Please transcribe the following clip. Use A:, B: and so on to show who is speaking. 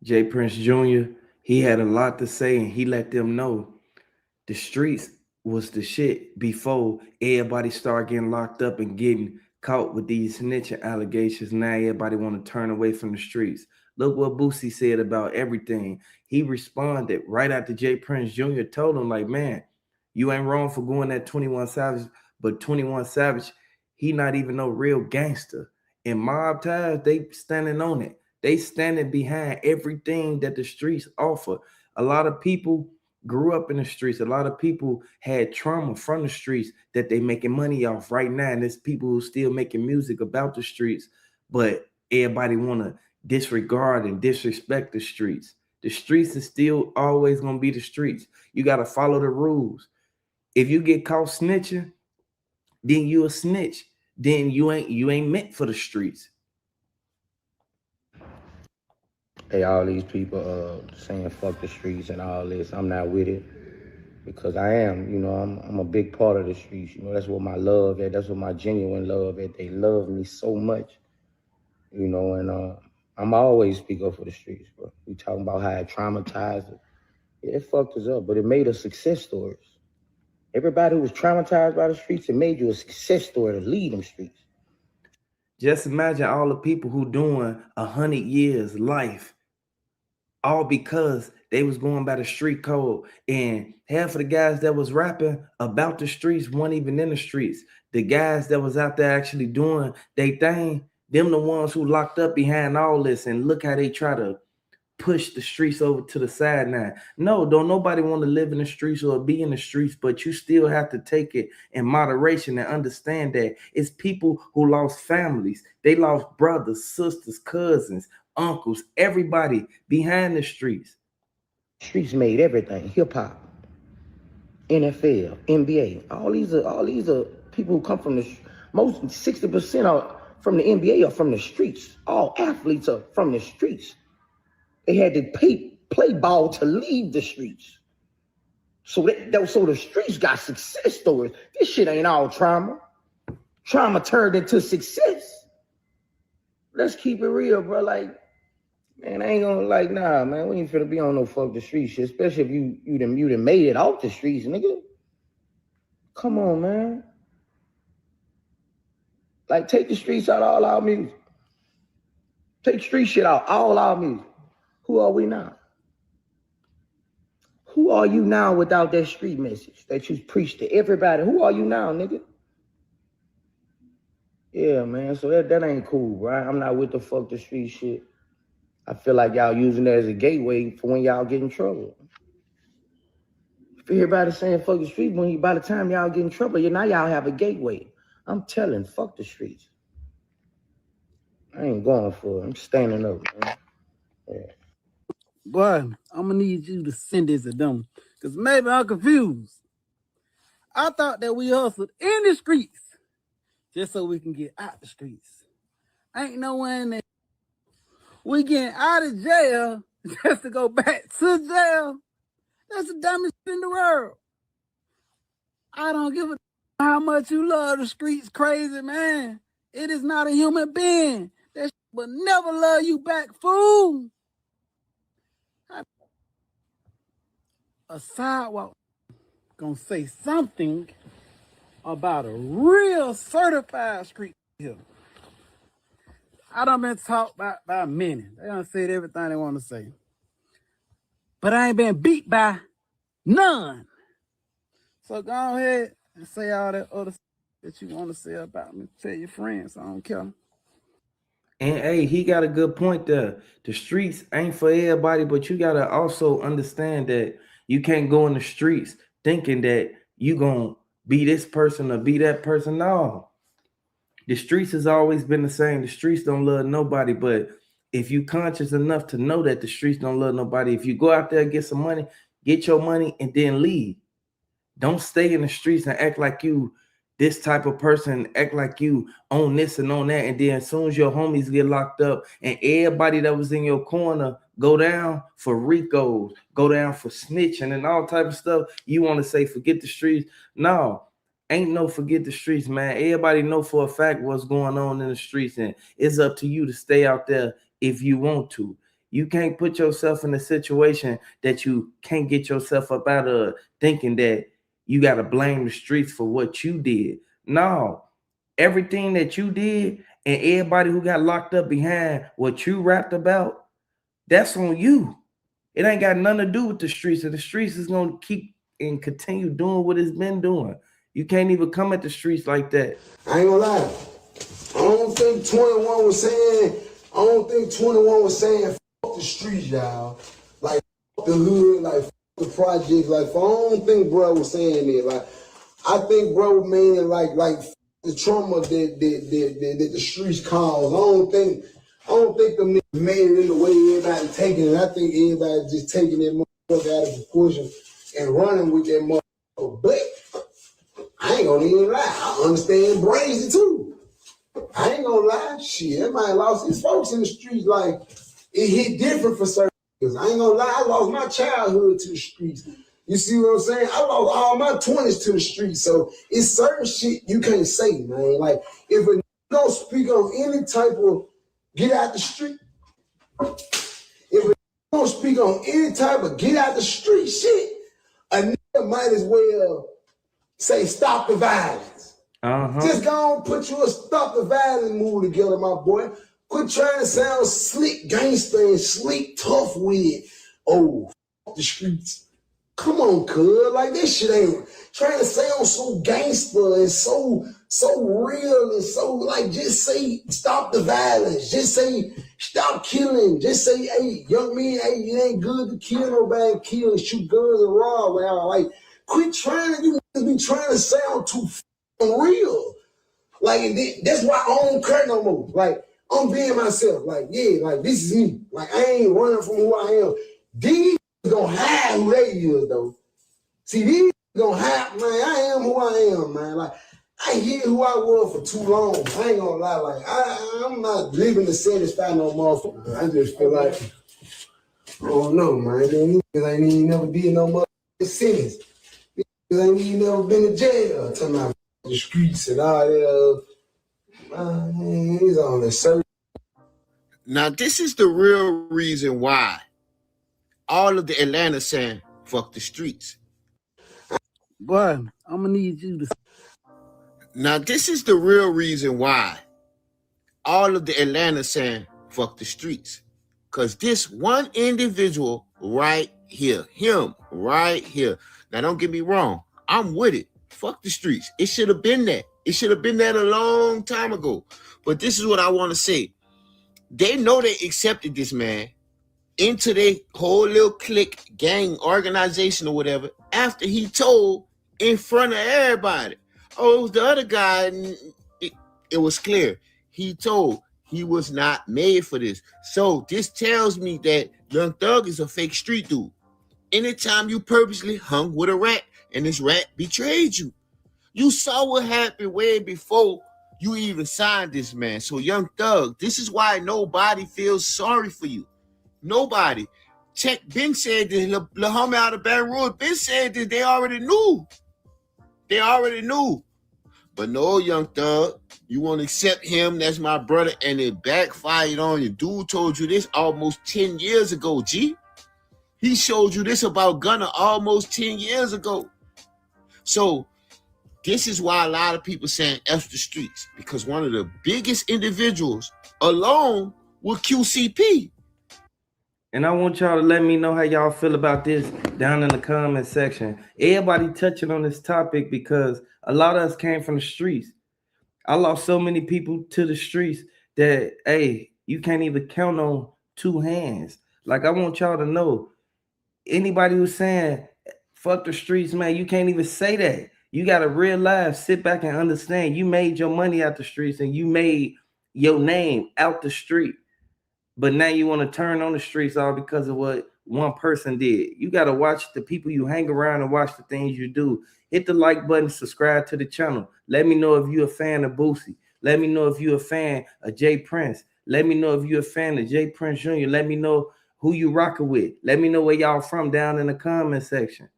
A: Jay Prince Jr., he had a lot to say and he let them know the streets was the shit before everybody started getting locked up and getting caught with these snitching allegations. Now everybody want to turn away from the streets. Look what Boosie said about everything. He responded right after Jay Prince Jr. told him, like, man, you ain't wrong for going at 21 Savage, but 21 Savage, he not even no real gangster. And mob ties, they standing on it. They standing behind everything that the streets offer. A lot of people grew up in the streets. A lot of people had trauma from the streets that they making money off right now. And there's people who still making music about the streets, but everybody want to disregard and disrespect the streets. The streets is still always going to be the streets. You got to follow the rules. If you get caught snitching, then you a snitch. Then you ain't meant for the streets.
B: Hey, all these people saying fuck the streets and all this, I'm not with it because I am, I'm a big part of the streets. That's what my love at. That's what my genuine love at. They love me so much, and I'm always speak up for the streets, bro. We talking about how it traumatized it. Yeah, it fucked us up, but it made us success stories. Everybody who was traumatized by the streets, it made you a success story to lead them streets.
A: Just imagine all the people who doing 100 years life, all because they was going by the street code. And half of the guys that was rapping about the streets weren't even in the streets. The guys that was out there actually doing their thing, them the ones who locked up behind all this. And look how they try to push the streets over to the side now. No, don't nobody want to live in the streets or be in the streets, but you still have to take it in moderation and understand that it's people who lost families. They lost brothers, sisters, cousins, uncles, everybody behind the streets.
B: Streets made everything. Hip hop, NFL, NBA. All these are people who come from the most 60% are from the NBA are from the streets. All athletes are from the streets. They had to play ball to leave the streets. So the streets got success stories. This shit ain't all trauma. Trauma turned into success. Let's keep it real, bro. Like, man, I ain't gonna nah, man. We ain't finna be on no fuck the street shit. Especially if you done made it off the streets, nigga. Come on, man. Like, take the streets out of all our music. Take street shit out, all our music. Who are we now? Who are you now without that street message that you preach to everybody? Who are you now, nigga? Yeah, man. So that ain't cool, right? I'm not with the fuck the street shit. I feel like y'all using that as a gateway for when y'all get in trouble. If everybody saying fuck the streets, by the time y'all get in trouble, now y'all have a gateway. I'm telling, fuck the streets. I ain't going for it. I'm standing up, man. Yeah.
C: Boy, I'm gonna need you to send this to them, cause maybe I'm confused. I thought that we hustled in the streets just so we can get out the streets. Ain't no way in there. We getting out of jail just to go back to jail. That's the dumbest shit in the world. I don't give a how much you love the streets, crazy man. It is not a human being. That shit will never love you back, fool. A sidewalk gonna say something about a real certified street here. I done been talked by many. They done said everything they want to say. But I ain't been beat by none. So go ahead and say all that other stuff that you want to say about me. Tell your friends, I don't care.
A: And hey, he got a good point there. The streets ain't for everybody, but you gotta also understand that you can't go in the streets thinking that you gonna be this person or be that person. No. The streets has always been the same. The streets don't love nobody, but if you conscious enough to know that the streets don't love nobody, if you go out there, get some money, get your money, and then leave. Don't stay in the streets and act like you this type of person, act like you own this and own that. And then as soon as your homies get locked up and everybody that was in your corner go down for RICOs, go down for snitching and all type of stuff, you want to say, forget the streets. No, ain't no forget the streets, man. Everybody know for a fact what's going on in the streets, and it's up to you to stay out there if you want to. You can't put yourself in a situation that you can't get yourself up out of, thinking that you got to blame the streets for what you did. No, everything that you did and everybody who got locked up behind what you rapped about, that's on you. It ain't got nothing to do with the streets, and the streets is going to keep and continue doing what it's been doing. You can't even come at the streets like that.
D: I ain't gonna lie. I don't think 21 was saying, fuck the streets, y'all. Like, fuck the hood, like, fuck the projects. Like, I don't think bro was saying it. Like, I think bro mean it like the trauma that the streets cause. I don't think them niggas made it in the way everybody taking it. I think everybody just taking that motherfucker out of proportion and running with that motherfucker. But I ain't gonna even lie. I understand Brazy too. I ain't gonna lie. Shit, that man lost his folks in the streets. Like, it hit different for certain niggas. I ain't gonna lie. I lost my childhood to the streets. You see what I'm saying? I lost all my 20s to the streets. So it's certain shit you can't say, man. Like, if a nigga don't speak on any type of get out the street, if a nigga don't speak on any type of get out the street shit, a nigga might as well say stop the violence. Just go and put you a stop the violence mood together, my boy. Quit trying to sound slick gangster and sleek tough with, oh, fuck the streets. Come on, cuz. Like, this shit ain't trying to sound so gangster and so real and so, like, just say stop the violence. Just say stop killing. Just say, hey, young man, hey, it ain't good to kill nobody, kill and shoot guns and rob. Like, quit trying to, you be trying to sound too real. Like, and that's why I don't care no more. Like, I'm being myself. Like, yeah, like, this is me. Like, I ain't running from who I am. These gonna hide who they is, though. See, these gonna hide, man. I am who I am, man. Like, I hid who I was for too long. I ain't gonna lie. Like, I'm not living to satisfy no motherfucker. I just feel like, oh no, man. These niggas ain't even never did no motherfucking sentence. These niggas ain't even never been to jail. Talking about the streets and all that. Man, he's on the surface.
E: Now, this is the real reason why all of the Atlanta saying fuck the streets.
C: Boy, I'm gonna need you to.
E: Now, this is the real reason why all of the Atlanta saying fuck the streets. Because this one individual right here, him right here. Now, don't get me wrong. I'm with it. Fuck the streets. It should have been that. It should have been that a long time ago. But this is what I want to say. They know they accepted this man into their whole little clique, gang, organization or whatever, after he told in front of everybody. Oh, it was the other guy. And it was clear. He told he was not made for this. So this tells me that Young Thug is a fake street dude. Anytime you purposely hung with a rat and this rat betrayed you, you saw what happened way before you even signed this man. So Young Thug, this is why nobody feels sorry for you. Nobody. Check, Ben said this, La Homie out of Baton Rouge, Ben said this, they already knew. They already knew. But no, Young Thug, you won't accept him, that's my brother, and it backfired on you. Dude told you this almost 10 years ago, G. He showed you this about Gunna almost 10 years ago. So, this is why a lot of people saying F the streets, because one of the biggest individuals alone was QCP.
A: And I want y'all to let me know how y'all feel about this down in the comment section. Everybody touching on this topic because a lot of us came from the streets. I lost so many people to the streets that, hey, you can't even count on two hands. Like, I want y'all to know, anybody who's saying, fuck the streets, man, you can't even say that. You got to realize, sit back and understand, you made your money out the streets and you made your name out the street. But now you want to turn on the streets all because of what one person did. You got to watch the people you hang around and watch the things you do. Hit the like button, subscribe to the channel. Let me know if you're a fan of Boosie. Let me know if you're a fan of Jay Prince. Let me know if you're a fan of Jay Prince Jr. Let me know who you rocking with. Let me know where y'all from down in the comment section.